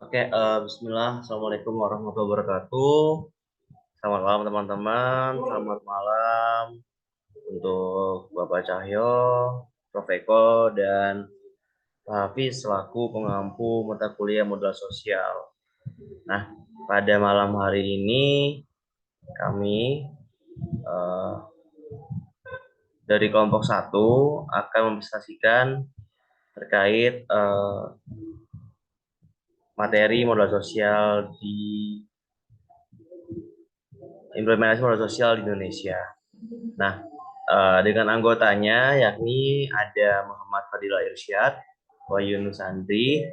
Oke, Bismillah. Assalamualaikum warahmatullahi wabarakatuh. Selamat malam teman-teman. Selamat malam untuk Bapak Cahyo, Prof. Eko, dan Pak Hafiz selaku pengampu mata kuliah modal sosial. Nah, pada malam hari ini kami eh, dari kelompok satu akan mempresentasikan terkait materi modal sosial di implementasi modal sosial di Indonesia. Nah, dengan anggotanya yakni ada Muhammad Fadila Irsyad, Wahyu Nusantri,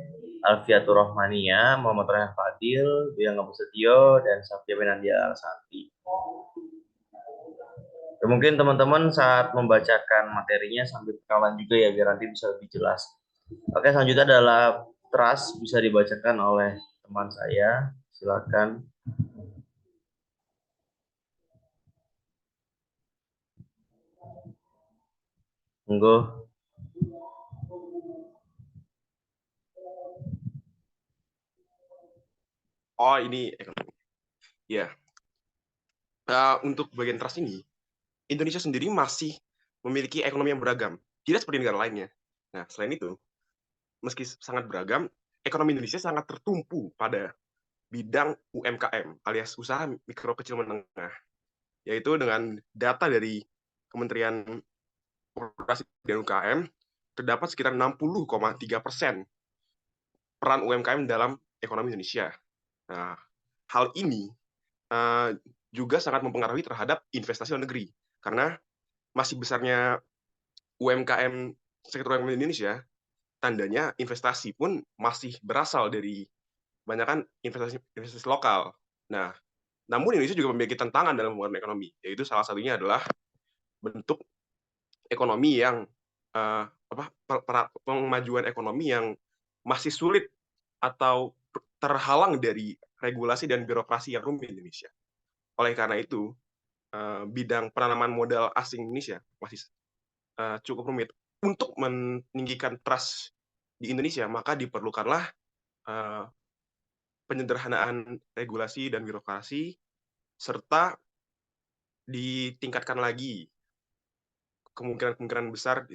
Alfiatur Rohmania, Muhammad Rehan Fadil, Buyang Setio, dan Safia Benandia Arsati. Ya, mungkin teman-teman saat membacakan materinya sambil kawan juga ya biar nanti bisa lebih jelas. Oke, selanjutnya adalah trust bisa dibacakan oleh teman saya. Silakan. Monggo. Oh, ini ekonomi. Ya, untuk bagian trust ini, Indonesia sendiri masih memiliki ekonomi yang beragam, tidak seperti negara lainnya. Nah, selain itu, meski sangat beragam, ekonomi Indonesia sangat tertumpu pada bidang UMKM alias usaha mikro kecil menengah, yaitu dengan data dari Kementerian Koperasi dan UKM terdapat sekitar 60,3% peran UMKM dalam ekonomi Indonesia. Nah, hal ini juga sangat mempengaruhi terhadap investasi luar negeri karena masih besarnya UMKM sektor UMKM di Indonesia, tandanya investasi pun masih berasal dari kebanyakan investasi lokal. Nah, namun Indonesia juga memiliki tantangan dalam pembangunan ekonomi, yaitu salah satunya adalah bentuk ekonomi yang pemajuan ekonomi yang masih sulit atau terhalang dari regulasi dan birokrasi yang rumit di Indonesia. Oleh karena itu, bidang penanaman modal asing Indonesia masih cukup rumit. Untuk meninggikan trust di Indonesia, maka diperlukanlah penyederhanaan regulasi dan birokrasi, serta ditingkatkan lagi kemungkinan-kemungkinan besar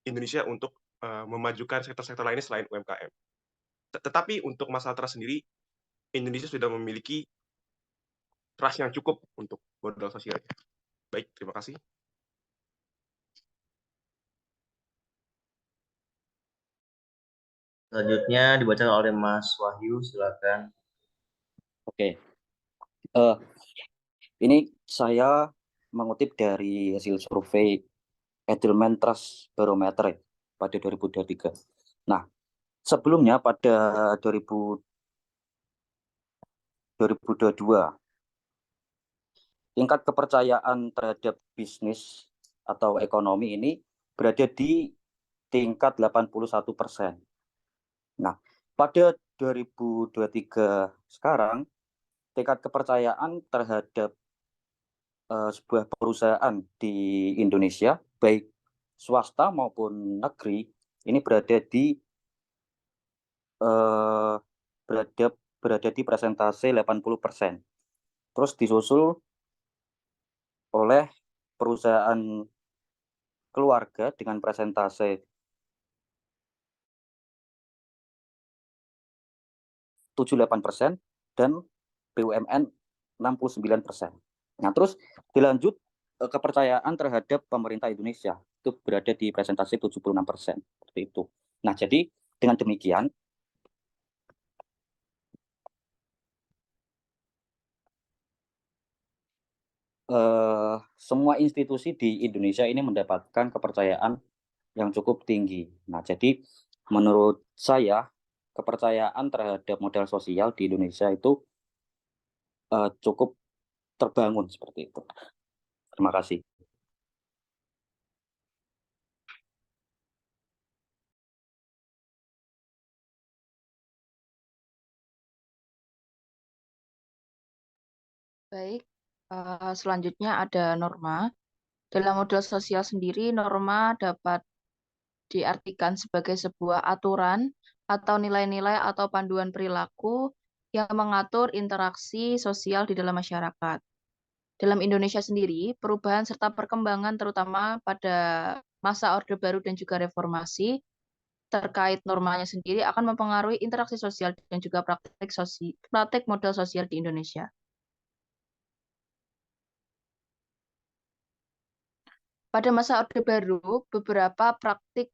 Indonesia untuk memajukan sektor-sektor lainnya selain UMKM. Tetapi untuk masalah trust sendiri, Indonesia sudah memiliki trust yang cukup untuk modal sosialnya. Baik, terima kasih. Selanjutnya dibacakan oleh Mas Wahyu, silakan. Oke, ini saya mengutip dari hasil survei Edelman Trust Barometer pada 2023. Nah, sebelumnya pada 2022, tingkat kepercayaan terhadap bisnis atau ekonomi ini berada di tingkat 81%. Nah, pada 2023 sekarang, tingkat kepercayaan terhadap sebuah perusahaan di Indonesia, baik swasta maupun negeri, ini berada di persentase 80%. Terus disusul oleh perusahaan keluarga dengan persentase 78% dan BUMN 69%. Nah, terus dilanjut kepercayaan terhadap pemerintah Indonesia itu berada di presentasi 76%, seperti itu. Nah, jadi dengan demikian semua institusi di Indonesia ini mendapatkan kepercayaan yang cukup tinggi. Nah, jadi menurut saya kepercayaan terhadap modal sosial di Indonesia itu cukup terbangun seperti itu. Terima kasih. Baik, selanjutnya ada Norma. Dalam modal sosial sendiri, Norma dapat diartikan sebagai sebuah aturan atau nilai-nilai atau panduan perilaku yang mengatur interaksi sosial di dalam masyarakat. Dalam Indonesia sendiri, perubahan serta perkembangan terutama pada masa Orde Baru dan juga reformasi terkait normanya sendiri akan mempengaruhi interaksi sosial dan juga praktek model sosial di Indonesia. Pada masa Orde Baru, beberapa praktik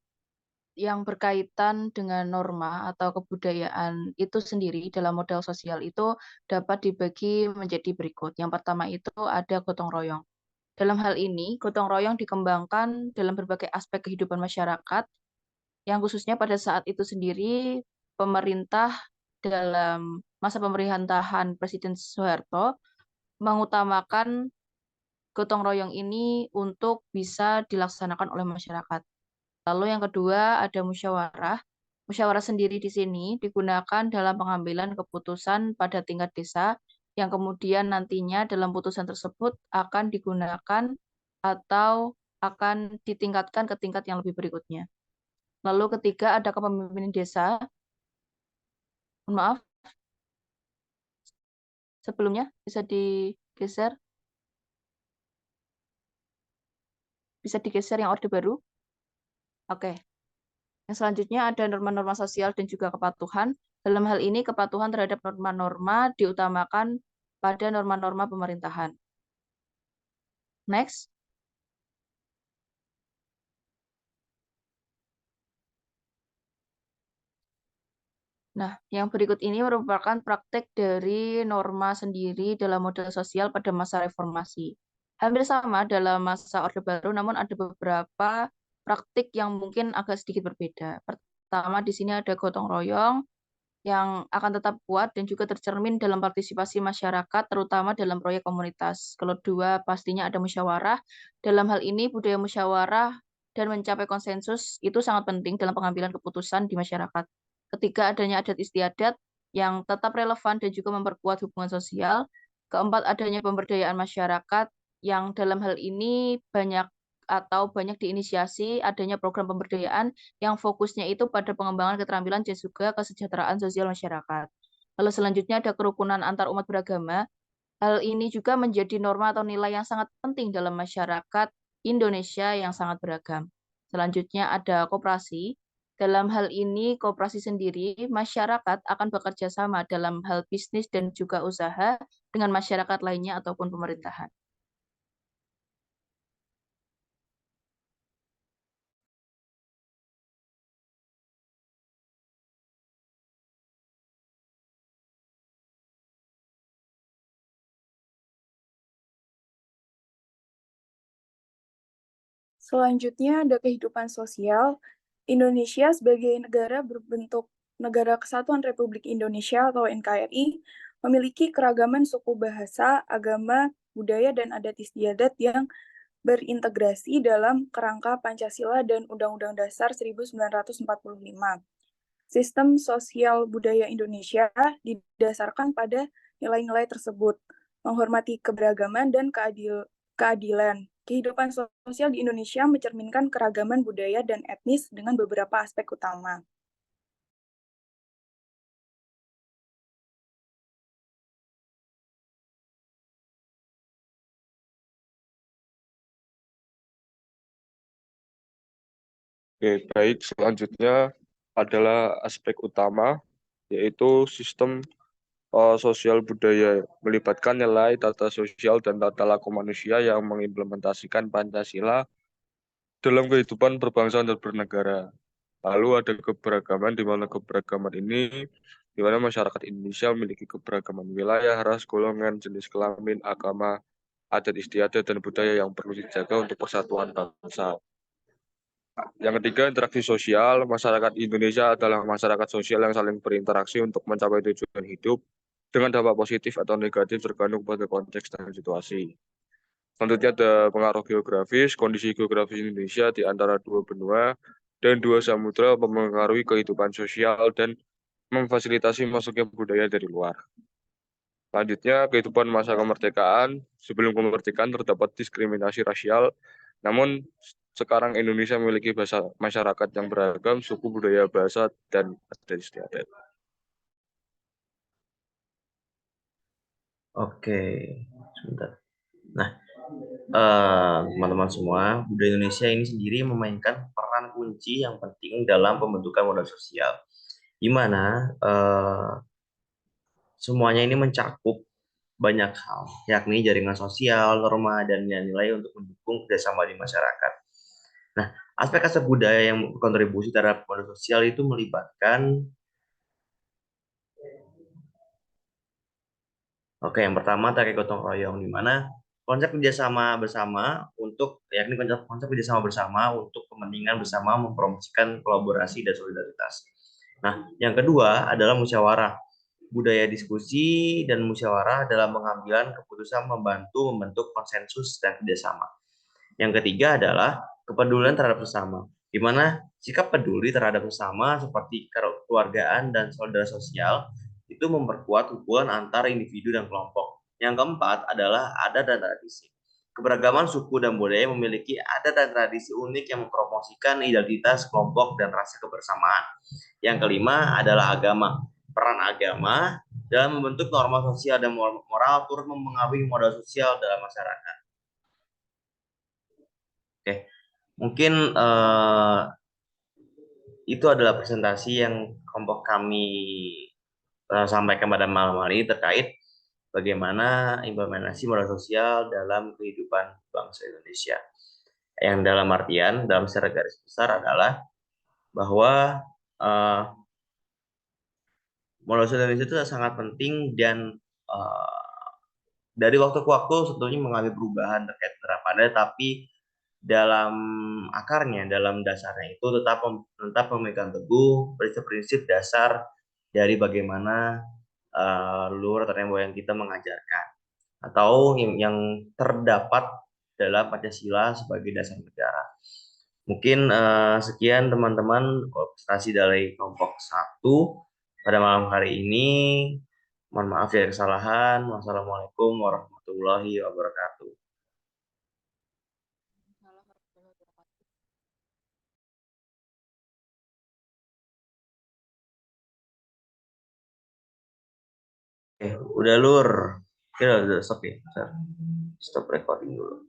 yang berkaitan dengan norma atau kebudayaan itu sendiri dalam model sosial itu dapat dibagi menjadi berikut. Yang pertama itu ada gotong royong. Dalam hal ini, gotong royong dikembangkan dalam berbagai aspek kehidupan masyarakat, yang khususnya pada saat itu sendiri pemerintah dalam masa pemerintahan Presiden Soeharto mengutamakan gotong royong ini untuk bisa dilaksanakan oleh masyarakat. Lalu yang kedua ada musyawarah. Musyawarah sendiri di sini digunakan dalam pengambilan keputusan pada tingkat desa yang kemudian nantinya dalam putusan tersebut akan digunakan atau akan ditingkatkan ke tingkat yang lebih berikutnya. Lalu ketiga ada kepemimpinan desa. Mohon maaf, sebelumnya bisa digeser. Bisa digeser yang Orde Baru. Oke. Yang selanjutnya ada norma-norma sosial dan juga kepatuhan. Dalam hal ini, kepatuhan terhadap norma-norma diutamakan pada norma-norma pemerintahan. Next. Nah, yang berikut ini merupakan praktek dari norma sendiri dalam model sosial pada masa reformasi. Hampir sama dalam masa Orde Baru, namun ada beberapa praktik yang mungkin agak sedikit berbeda. Pertama, di sini ada gotong royong yang akan tetap kuat dan juga tercermin dalam partisipasi masyarakat, terutama dalam proyek komunitas. Kalau dua, pastinya ada musyawarah. Dalam hal ini, budaya musyawarah dan mencapai konsensus itu sangat penting dalam pengambilan keputusan di masyarakat. Ketiga, adanya adat istiadat yang tetap relevan dan juga memperkuat hubungan sosial. Keempat, adanya pemberdayaan masyarakat yang dalam hal ini banyak diinisiasi adanya program pemberdayaan yang fokusnya itu pada pengembangan keterampilan dan juga kesejahteraan sosial masyarakat. Lalu selanjutnya ada kerukunan antar umat beragama. Hal ini juga menjadi norma atau nilai yang sangat penting dalam masyarakat Indonesia yang sangat beragam. Selanjutnya ada koperasi. Dalam hal ini, koperasi sendiri, masyarakat akan bekerja sama dalam hal bisnis dan juga usaha dengan masyarakat lainnya ataupun pemerintahan. Selanjutnya ada kehidupan sosial. Indonesia sebagai negara berbentuk Negara Kesatuan Republik Indonesia atau NKRI memiliki keragaman suku bahasa, agama, budaya, dan adat istiadat yang berintegrasi dalam kerangka Pancasila dan Undang-Undang Dasar 1945. Sistem sosial budaya Indonesia didasarkan pada nilai-nilai tersebut, menghormati keberagaman dan keadilan. Kehidupan sosial di Indonesia mencerminkan keragaman budaya dan etnis dengan beberapa aspek utama. Oke, baik. Selanjutnya adalah aspek utama, yaitu sistem sosial budaya, melibatkan nilai tata sosial dan tata laku manusia yang mengimplementasikan Pancasila dalam kehidupan berbangsa dan bernegara. Lalu ada keberagaman, di mana keberagaman ini, di mana masyarakat Indonesia memiliki keberagaman wilayah, ras, golongan, jenis kelamin, agama, adat istiadat, dan budaya yang perlu dijaga untuk persatuan bangsa. Yang ketiga, interaksi sosial. Masyarakat Indonesia adalah masyarakat sosial yang saling berinteraksi untuk mencapai tujuan hidup dengan dampak positif atau negatif tergantung pada konteks dan situasi. Selanjutnya ada pengaruh geografis. Kondisi geografis Indonesia di antara dua benua dan dua samudra mempengaruhi kehidupan sosial dan memfasilitasi masuknya budaya dari luar. Selanjutnya, kehidupan masa kemerdekaan. Sebelum kemerdekaan terdapat diskriminasi rasial, namun sekarang Indonesia memiliki bahasa masyarakat yang beragam, suku, budaya, bahasa, dan adat istiadat. Oke, sebentar. Nah, teman-teman semua, budaya Indonesia ini sendiri memainkan peran kunci yang penting dalam pembentukan modal sosial, di mana semuanya ini mencakup banyak hal, yakni jaringan sosial, norma, dan nilai-nilai untuk mendukung kerjasama di masyarakat. Nah, aspek-aspek budaya yang berkontribusi terhadap modal sosial itu melibatkan, yang pertama terkait gotong royong, di mana konsep kerjasama bersama yakni konsep kerjasama bersama untuk kepentingan bersama mempromosikan kolaborasi dan solidaritas. Nah, yang kedua adalah musyawarah. Budaya diskusi dan musyawarah dalam pengambilan keputusan membantu membentuk konsensus dan kerjasama. Yang ketiga adalah kepedulian terhadap sesama, di mana sikap peduli terhadap sesama seperti kekeluargaan dan solidaritas sosial itu memperkuat hubungan antar individu dan kelompok. Yang keempat adalah adat dan tradisi. Keberagaman suku dan budaya memiliki adat dan tradisi unik yang mempromosikan identitas kelompok dan rasa kebersamaan. Yang kelima adalah agama. Peran agama dalam membentuk norma sosial dan moral turut mempengaruhi modal sosial dalam masyarakat. Oke, mungkin itu adalah presentasi yang kelompok kami sampaikan pada malam hari ini terkait bagaimana implementasi modal sosial dalam kehidupan bangsa Indonesia. Yang dalam artian, dalam secara garis besar adalah bahwa modal sosial Indonesia itu sangat penting dan dari waktu ke waktu sebetulnya mengalami perubahan terkait penerapannya, tapi dalam akarnya, dalam dasarnya itu tetap memegang teguh prinsip-prinsip dasar dari bagaimana leluhur atau nenek moyang kita mengajarkan atau yang terdapat dalam Pancasila sebagai dasar negara. Mungkin sekian teman-teman presentasi dari kelompok 1 pada malam hari ini. Mohon maaf ya kesalahan. Wassalamualaikum warahmatullahi wabarakatuh. Udah Lur. Udah stop ya. Stop recording dulu.